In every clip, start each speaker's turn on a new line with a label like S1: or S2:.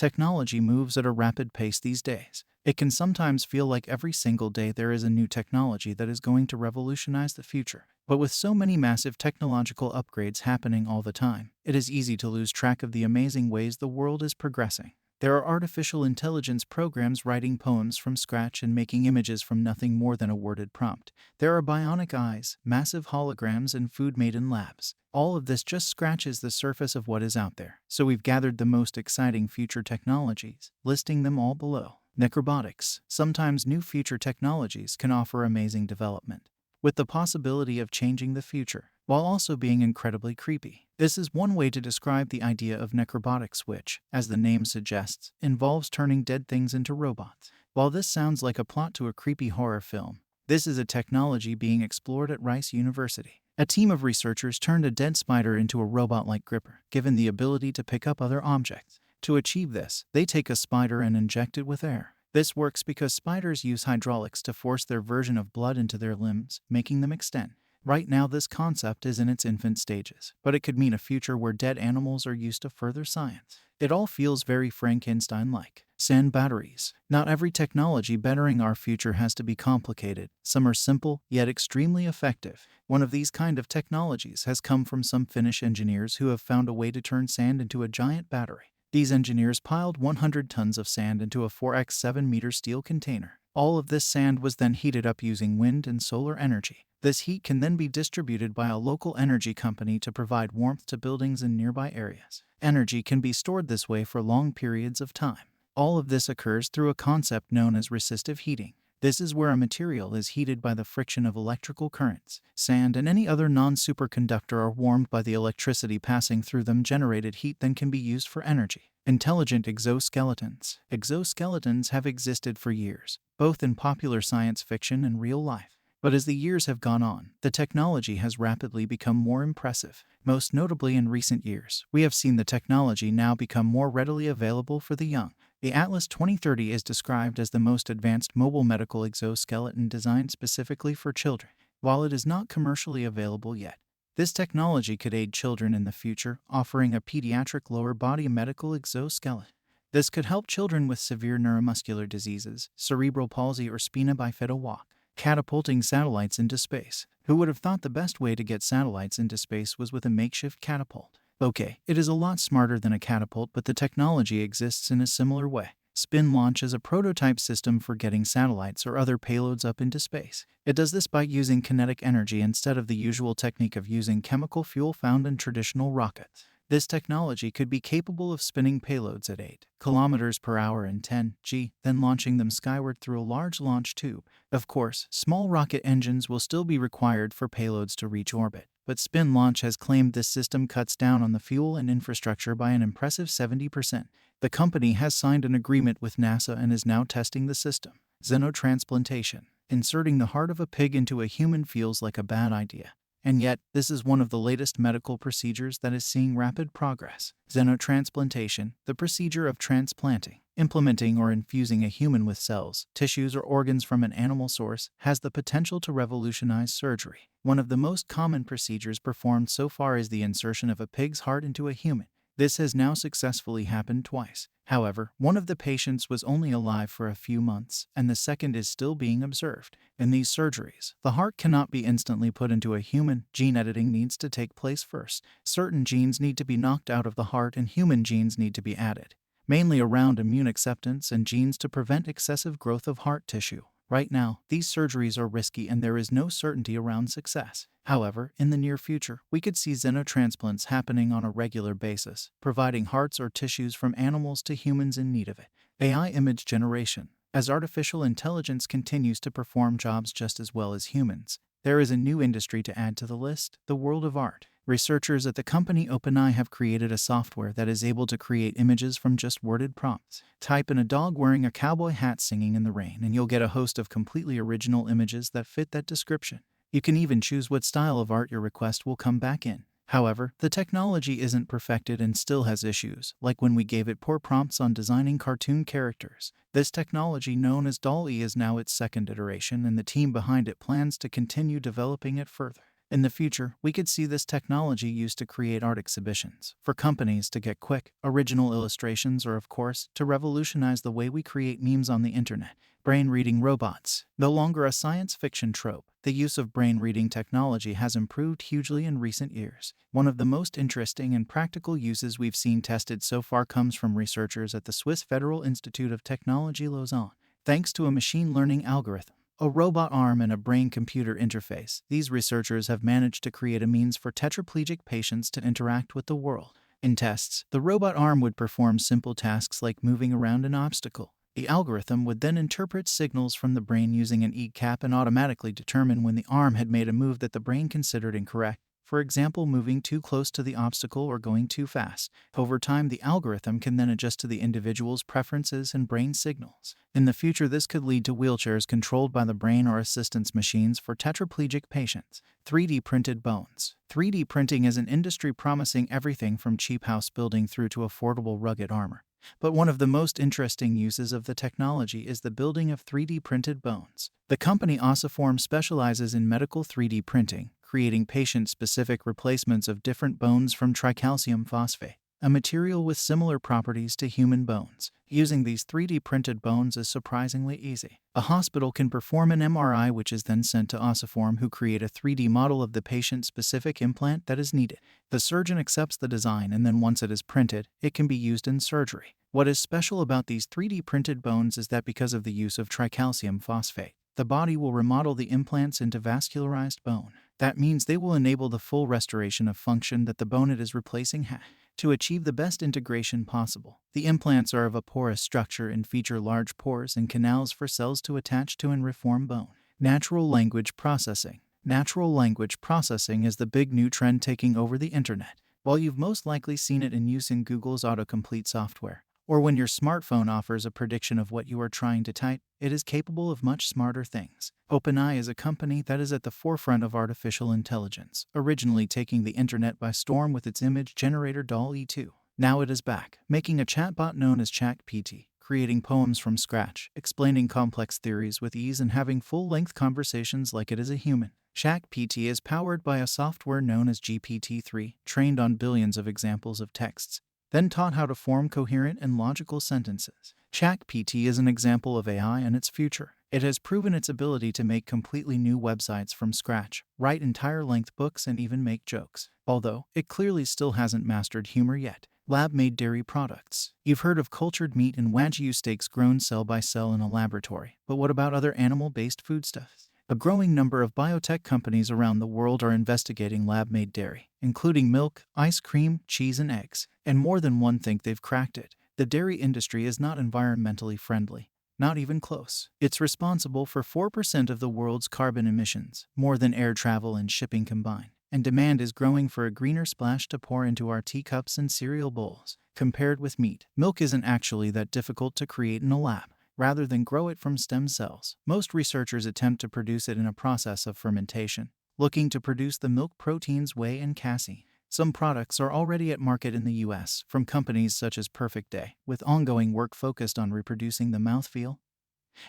S1: Technology moves at a rapid pace these days. It can sometimes feel like every single day there is a new technology that is going to revolutionize the future. But with so many massive technological upgrades happening all the time, it is easy to lose track of the amazing ways the world is progressing. There are artificial intelligence programs writing poems from scratch and making images from nothing more than a worded prompt. There are bionic eyes, massive holograms, and food made in labs. All of this just scratches the surface of what is out there. So we've gathered the most exciting future technologies, listing them all below. NECrobotics. Sometimes new future technologies can offer amazing development, with the possibility of changing the future, while also being incredibly creepy. This is one way to describe the idea of necrobotics, which, as the name suggests, involves turning dead things into robots. While this sounds like a plot to a creepy horror film, this is a technology being explored at Rice University. A team of researchers turned a dead spider into a robot-like gripper, given the ability to pick up other objects. To achieve this, they take a spider and inject it with air. This works because spiders use hydraulics to force their version of blood into their limbs, making them extend. Right now, this concept is in its infant stages, but it could mean a future where dead animals are used to further science. It all feels very Frankenstein-like. Sand batteries. Not every technology bettering our future has to be complicated. Some are simple, yet extremely effective. One of these kind of technologies has come from some Finnish engineers who have found a way to turn sand into a giant battery. These engineers piled 100 tons of sand into a 4x7-meter steel container. All of this sand was then heated up using wind and solar energy. This heat can then be distributed by a local energy company to provide warmth to buildings in nearby areas. Energy can be stored this way for long periods of time. All of this occurs through a concept known as resistive heating. This is where a material is heated by the friction of electrical currents. Sand and any other non-superconductor are warmed by the electricity passing through them. Generated heat then can be used for energy. Intelligent exoskeletons. Exoskeletons have existed for years, both in popular science fiction and real life. But as the years have gone on, the technology has rapidly become more impressive. Most notably in recent years, we have seen the technology now become more readily available for the young. The Atlas 2030 is described as the most advanced mobile medical exoskeleton designed specifically for children. While it is not commercially available yet, this technology could aid children in the future, offering a pediatric lower body medical exoskeleton. This could help children with severe neuromuscular diseases, cerebral palsy, or spina bifida walk. Catapulting satellites into space. Who would have thought the best way to get satellites into space was with a makeshift catapult? Okay, it is a lot smarter than a catapult, but the technology exists in a similar way. Spin launch is a prototype system for getting satellites or other payloads up into space. It does this by using kinetic energy instead of the usual technique of using chemical fuel found in traditional rockets. This technology could be capable of spinning payloads at 8 kilometers per hour and 10 g, then launching them skyward through a large launch tube. Of course, small rocket engines will still be required for payloads to reach orbit, but Spin Launch has claimed this system cuts down on the fuel and infrastructure by an impressive 70%. The company has signed an agreement with NASA and is now testing the system. Xenotransplantation. Inserting the heart of a pig into a human feels like a bad idea. And yet, this is one of the latest medical procedures that is seeing rapid progress. Xenotransplantation, the procedure of transplanting, implementing or infusing a human with cells, tissues, or organs from an animal source, has the potential to revolutionize surgery. One of the most common procedures performed so far is the insertion of a pig's heart into a human. This has now successfully happened twice. However, one of the patients was only alive for a few months, and the second is still being observed. In these surgeries, the heart cannot be instantly put into a human. Gene editing needs to take place first. Certain genes need to be knocked out of the heart and human genes need to be added, mainly around immune acceptance and genes to prevent excessive growth of heart tissue. Right now, these surgeries are risky and there is no certainty around success. However, in the near future, we could see xenotransplants happening on a regular basis, providing hearts or tissues from animals to humans in need of it. AI image generation. As artificial intelligence continues to perform jobs just as well as humans, there is a new industry to add to the list: the world of art. Researchers at the company OpenAI have created a software that is able to create images from just worded prompts. Type in a dog wearing a cowboy hat singing in the rain and you'll get a host of completely original images that fit that description. You can even choose what style of art your request will come back in. However, the technology isn't perfected and still has issues, like when we gave it poor prompts on designing cartoon characters. This technology, known as DALL-E, is now its second iteration, and the team behind it plans to continue developing it further. In the future, we could see this technology used to create art exhibitions, for companies to get quick, original illustrations, or of course, to revolutionize the way we create memes on the internet. Brain-reading robots. No longer a science fiction trope, the use of brain-reading technology has improved hugely in recent years. One of the most interesting and practical uses we've seen tested so far comes from researchers at the Swiss Federal Institute of Technology Lausanne. Thanks to a machine learning algorithm, a robot arm, and a brain-computer interface, these researchers have managed to create a means for tetraplegic patients to interact with the world. In tests, the robot arm would perform simple tasks like moving around an obstacle. The algorithm would then interpret signals from the brain using an ECAP and automatically determine when the arm had made a move that the brain considered incorrect. For example, moving too close to the obstacle or going too fast. Over time, the algorithm can then adjust to the individual's preferences and brain signals. In the future, this could lead to wheelchairs controlled by the brain or assistance machines for tetraplegic patients. 3D printed bones. 3D printing is an industry promising everything from cheap house building through to affordable rugged armor. But one of the most interesting uses of the technology is the building of 3D printed bones. The company Ossiform specializes in medical 3D printing, creating patient-specific replacements of different bones from tricalcium phosphate, a material with similar properties to human bones. Using these 3D printed bones is surprisingly easy. A hospital can perform an MRI, which is then sent to Ossiform, who create a 3D model of the patient-specific implant that is needed. The surgeon accepts the design, and then once it is printed, it can be used in surgery. What is special about these 3D printed bones is that because of the use of tricalcium phosphate, the body will remodel the implants into vascularized bone. That means they will enable the full restoration of function that the bone it is replacing had. To achieve the best integration possible, the implants are of a porous structure and feature large pores and canals for cells to attach to and reform bone. Natural language processing. Natural language processing is the big new trend taking over the internet. While you've most likely seen it in use in Google's autocomplete software, or when your smartphone offers a prediction of what you are trying to type, it is capable of much smarter things. OpenAI is a company that is at the forefront of artificial intelligence, originally taking the internet by storm with its image generator DALL-E 2. Now it is back, making a chatbot known as ChatGPT, creating poems from scratch, explaining complex theories with ease, and having full-length conversations like it is a human. ChatGPT is powered by a software known as GPT-3, trained on billions of examples of texts, then taught how to form coherent and logical sentences. ChatGPT is an example of AI and its future. It has proven its ability to make completely new websites from scratch, write entire-length books, and even make jokes. Although, it clearly still hasn't mastered humor yet. Lab-made dairy products. You've heard of cultured meat and Wagyu steaks grown cell by cell in a laboratory, but what about other animal-based foodstuffs? A growing number of biotech companies around the world are investigating lab-made dairy, including milk, ice cream, cheese, and eggs. And more than one think they've cracked it. The dairy industry is not environmentally friendly. Not even close. It's responsible for 4% of the world's carbon emissions, more than air travel and shipping combined. And demand is growing for a greener splash to pour into our teacups and cereal bowls. Compared with meat, milk isn't actually that difficult to create in a lab. Rather than grow it from stem cells, most researchers attempt to produce it in a process of fermentation, looking to produce the milk proteins whey and casein. Some products are already at market in the US from companies such as Perfect Day, with ongoing work focused on reproducing the mouthfeel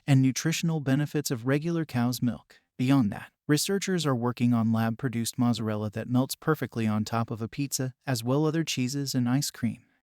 S1: and nutritional benefits of regular cow's milk. Beyond that, researchers are working on lab-produced mozzarella that melts perfectly on top of a pizza, as well as other cheeses and ice cream.